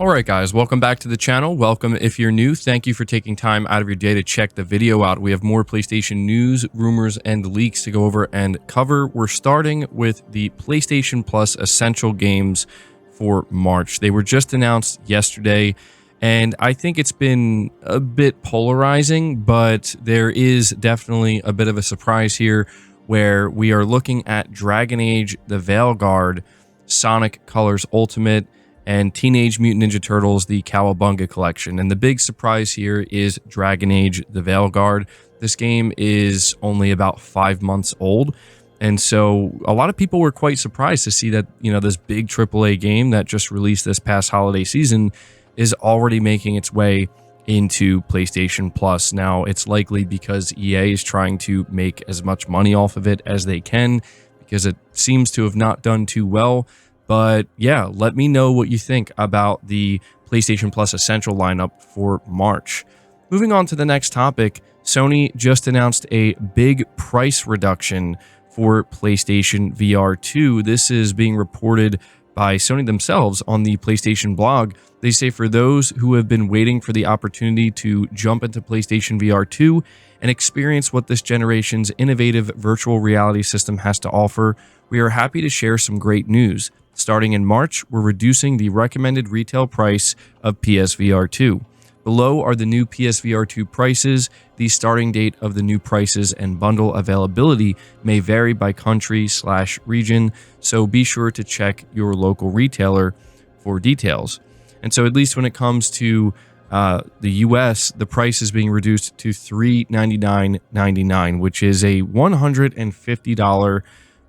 Alright guys, welcome back to the channel. Welcome if you're new. Thank you for taking time out of your day to check the video out. We have more PlayStation news, rumors, and leaks to go over and cover. We're starting with the PlayStation Plus Essential games for March. They were just announced yesterday, and I think it's been a bit polarizing, but there is definitely a bit of a surprise here where we are looking at Dragon Age the Veilguard, Sonic Colors Ultimate, and Teenage Mutant Ninja Turtles, the Cowabunga Collection. And the big surprise here is Dragon Age the Veilguard. This game is only about 5 months old, and so a lot of people were quite surprised to see that, this big AAA game that just released this past holiday season is already making its way into PlayStation Plus. Now, it's likely because EA is trying to make as much money off of it as they can, because it seems to have not done too well. But yeah, let me know what you think about the PlayStation Plus Essential lineup for March. Moving on to the next topic, Sony just announced a big price reduction for PlayStation VR2. This is being reported by Sony themselves on the PlayStation blog. They say for those who have been waiting for the opportunity to jump into PlayStation VR2 and experience what this generation's innovative virtual reality system has to offer, we are happy to share some great news. Starting in March, we're reducing the recommended retail price of PSVR2. Below are the new PSVR2 prices. The starting date of the new prices and bundle availability may vary by country/region, so be sure to check your local retailer for details. And so at least when it comes to the US, the price is being reduced to $399.99, which is a $150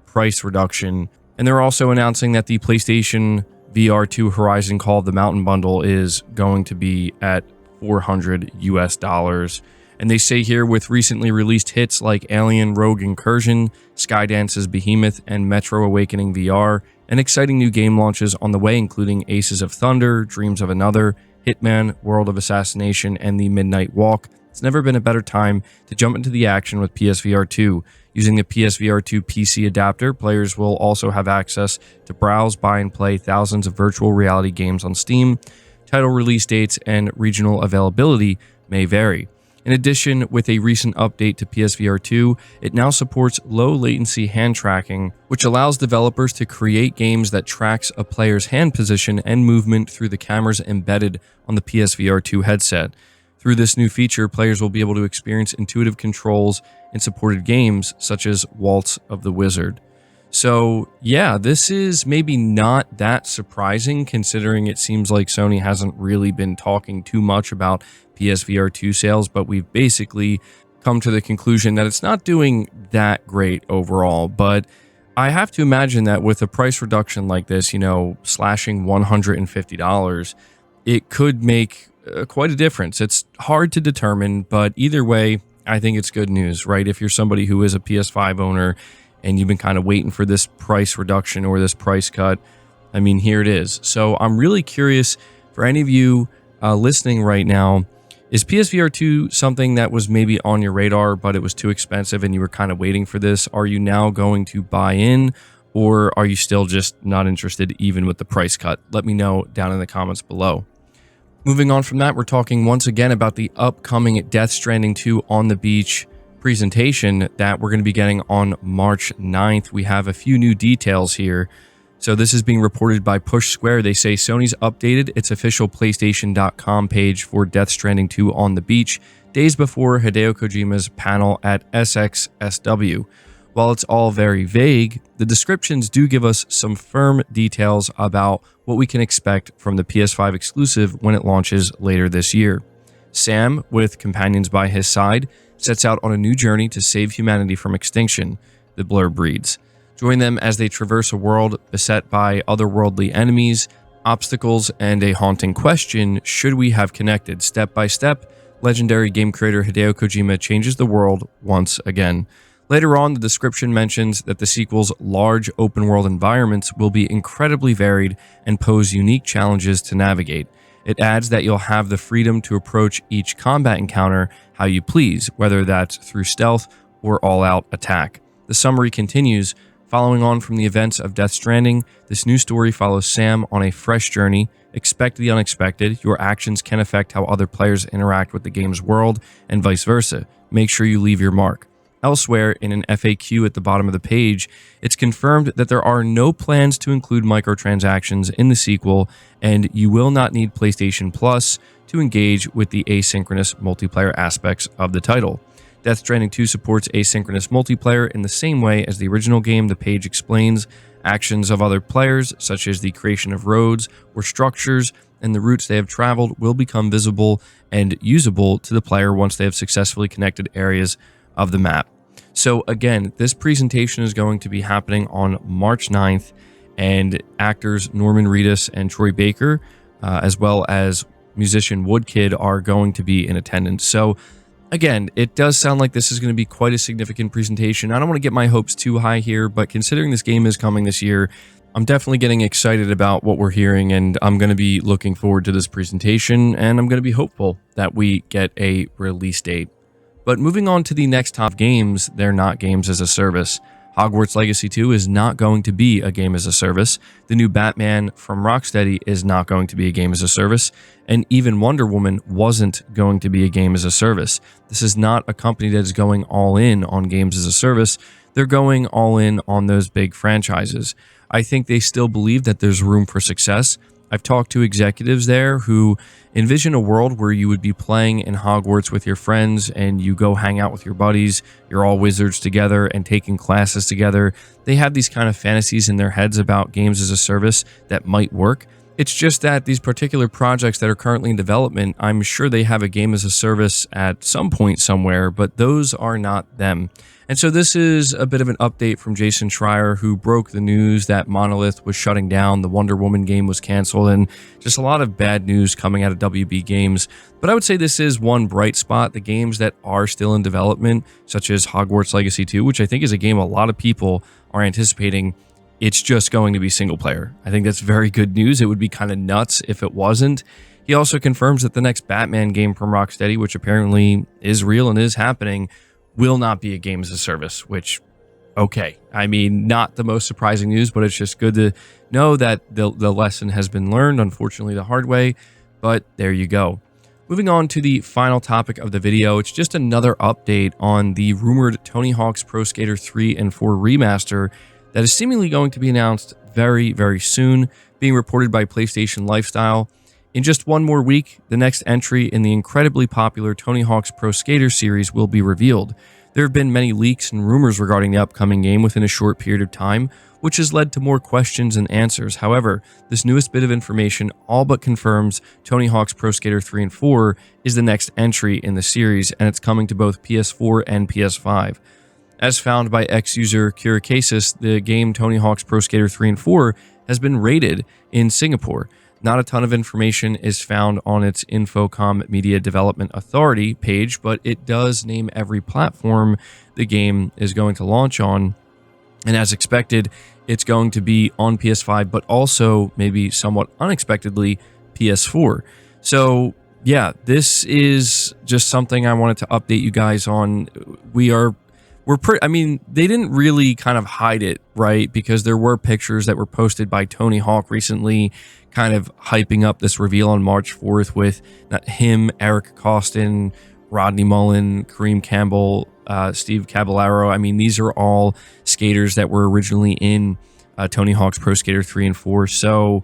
price reduction. And they're also announcing that the PlayStation VR2 Horizon Call of the Mountain bundle is going to be at $400 US. And they say here, with recently released hits like Alien Rogue Incursion, Skydance's Behemoth, and Metro Awakening VR, and exciting new game launches on the way, including Aces of Thunder, Dreams of Another, Hitman, World of Assassination, and The Midnight Walk, it's never been a better time to jump into the action with PSVR2. Using the PSVR2 PC adapter, players will also have access to browse, buy, and play thousands of virtual reality games on Steam. Title release dates and regional availability may vary. In addition, with a recent update to PSVR2, it now supports low latency hand tracking, which allows developers to create games that tracks a player's hand position and movement through the cameras embedded on the PSVR2 headset. Through this new feature, players will be able to experience intuitive controls in supported games such as Waltz of the Wizard. So yeah, this is maybe not that surprising, considering it seems like Sony hasn't really been talking too much about PSVR2 sales, but we've basically come to the conclusion that it's not doing that great overall. But I have to imagine that with a price reduction like this, slashing $150, it could make quite a difference. It's hard to determine, but either way, I think it's good news, right? If you're somebody who is a PS5 owner and you've been kind of waiting for this price reduction or this price cut, I mean, here it is. So I'm really curious, for any of you listening right now, is PSVR2 something that was maybe on your radar, but it was too expensive and you were kind of waiting for this? Are you now going to buy in, or are you still just not interested even with the price cut? Let me know down in the comments below. Moving on from that, we're talking once again about the upcoming Death Stranding 2 on the Beach presentation that we're going to be getting on March 9th. We have a few new details here. So this is being reported by Push Square. They say Sony's updated its official PlayStation.com page for Death Stranding 2 on the Beach days before Hideo Kojima's panel at SXSW. While it's all very vague, the descriptions do give us some firm details about what we can expect from the PS5 exclusive when it launches later this year. Sam, with companions by his side, sets out on a new journey to save humanity from extinction, the blurb reads. Join them as they traverse a world beset by otherworldly enemies, obstacles, and a haunting question: should we have connected? Step by step, legendary game creator Hideo Kojima changes the world once again. Later on, the description mentions that the sequel's large open-world environments will be incredibly varied and pose unique challenges to navigate. It adds that you'll have the freedom to approach each combat encounter how you please, whether that's through stealth or all-out attack. The summary continues, following on from the events of Death Stranding, this new story follows Sam on a fresh journey, Expect the unexpected. Your actions can affect how other players interact with the game's world, and vice versa. Make sure you leave your mark. Elsewhere, in an FAQ at the bottom of the page, it's confirmed that there are no plans to include microtransactions in the sequel, and you will not need PlayStation Plus to engage with the asynchronous multiplayer aspects of the title. Death Stranding 2 supports asynchronous multiplayer in the same way as the original game. The page explains actions of other players, such as the creation of roads or structures, and the routes they have traveled will become visible and usable to the player once they have successfully connected areas of the map. So again, this presentation is going to be happening on March 9th, and actors Norman Reedus and Troy Baker, as well as musician Woodkid, are going to be in attendance. So again, it does sound like this is going to be quite a significant presentation. I don't want to get my hopes too high here, but considering this game is coming this year, I'm definitely getting excited about what we're hearing, and I'm going to be looking forward to this presentation, and I'm going to be hopeful that we get a release date. But moving on to the next top games, they're not games as a service. Hogwarts Legacy 2 is not going to be a game as a service. The new Batman from Rocksteady is not going to be a game as a service. And even Wonder Woman wasn't going to be a game as a service. This is not a company that is going all in on games as a service. They're going all in on those big franchises. I think they still believe that there's room for success. I've talked to executives there who envision a world where you would be playing in Hogwarts with your friends and you go hang out with your buddies. You're all wizards together and taking classes together. They have these kind of fantasies in their heads about games as a service that might work. It's just that these particular projects that are currently in development, I'm sure they have a game as a service at some point somewhere, but those are not them. And so this is a bit of an update from Jason Schreier, who broke the news that Monolith was shutting down, the Wonder Woman game was canceled, and just a lot of bad news coming out of WB Games. But I would say this is one bright spot. The games that are still in development, such as Hogwarts Legacy 2, which I think is a game a lot of people are anticipating, it's just going to be single player. I think that's very good news. It would be kind of nuts if it wasn't. He also confirms that the next Batman game from Rocksteady, which apparently is real and is happening, will not be a game as a service, which, okay. I mean, not the most surprising news, but it's just good to know that the lesson has been learned, unfortunately the hard way, but there you go. Moving on to the final topic of the video, it's just another update on the rumored Tony Hawk's Pro Skater 3 and 4 remaster that is seemingly going to be announced very, very soon, being reported by PlayStation Lifestyle. In just one more week, the next entry in the incredibly popular Tony Hawk's Pro Skater series will be revealed. There have been many leaks and rumors regarding the upcoming game within a short period of time, which has led to more questions and answers. However, this newest bit of information all but confirms Tony Hawk's Pro Skater 3 and 4 is the next entry in the series, and it's coming to both PS4 and PS5. As found by ex-user Curacasis, the game Tony Hawk's Pro Skater 3 and 4 has been rated in Singapore. Not a ton of information is found on its Infocom Media Development Authority page, but it does name every platform the game is going to launch on. And as expected, it's going to be on PS5, but also maybe somewhat unexpectedly PS4. So yeah, this is just something I wanted to update you guys on. I mean, they didn't really kind of hide it, right? Because there were pictures that were posted by Tony Hawk recently, kind of hyping up this reveal on March 4th with him, Eric Costin, Rodney Mullen, Kareem Campbell, Steve Caballero. I mean, these are all skaters that were originally in Tony Hawk's Pro Skater 3 and 4. So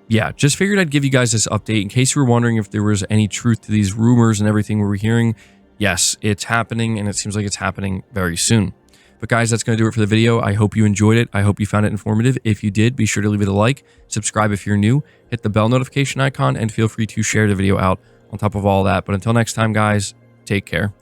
yeah, just figured I'd give you guys this update in case you were wondering if there was any truth to these rumors and everything we were hearing. Yes, it's happening, and it seems like it's happening very soon. But guys, that's going to do it for the video. I hope you enjoyed it. I hope you found it informative. If you did, be sure to leave it a like, subscribe if you're new, hit the bell notification icon, and feel free to share the video out on top of all that. But until next time, guys, take care.